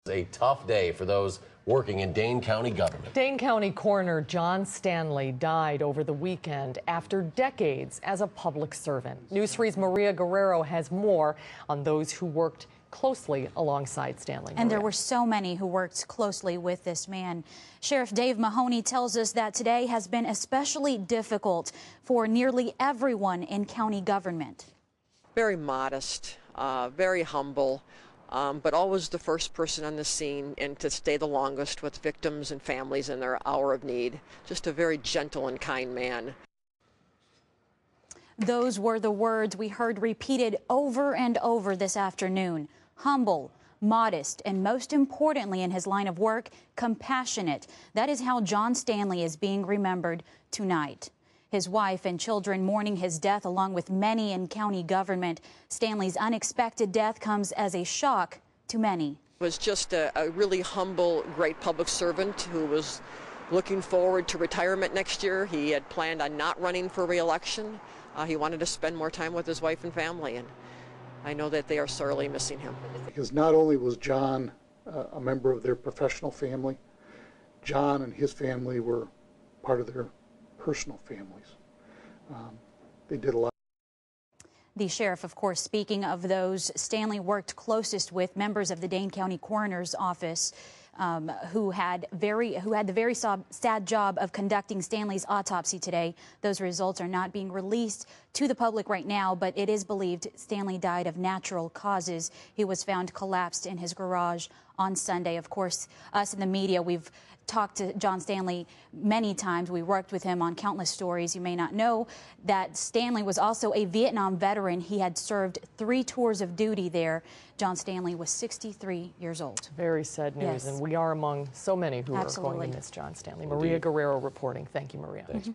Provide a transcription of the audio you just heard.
A tough day for those working in Dane County government. Dane County Coroner John Stanley died over the weekend after decades as a public servant. News 3's Maria Guerrero has more on those who worked closely alongside Stanley. And there were so many who worked closely with this man. Sheriff Dave Mahoney tells us that today has been especially difficult for nearly everyone in county government. Very modest, very humble. But always the first person on the scene and to stay the longest with victims and families in their hour of need. Just a very gentle and kind man. Those were the words we heard repeated over and over this afternoon. Humble, modest, and most importantly in his line of work, compassionate. That is how John Stanley is being remembered tonight. His wife and children mourning his death along with many in county government. Stanley's unexpected death comes as a shock to many. Was just a really humble, great public servant who was looking forward to retirement next year. He had planned on not running for re-election. He wanted to spend more time with his wife and family, and I know that they are sorely missing him. Because not only was John a member of their professional family, John and his family were part of their personal families. They did a lot. The sheriff, of course, speaking of those Stanley worked closest with, members of the Dane County Coroner's office, who had the very sad job of conducting Stanley's autopsy today. Those results are not being released to the public right now, but it is believed Stanley died of natural causes. He was found collapsed in his garage on Sunday. Of course, us in the media, we've talked to John Stanley many times. We worked with him on countless stories. You may not know that Stanley was also a Vietnam veteran. He had served 3 tours of duty there. John Stanley was 63 years old. Very sad news, Yes. and we are among so many who Absolutely. are going to miss John Stanley. Maria Guerrero reporting. Thank you, Maria. Thanks.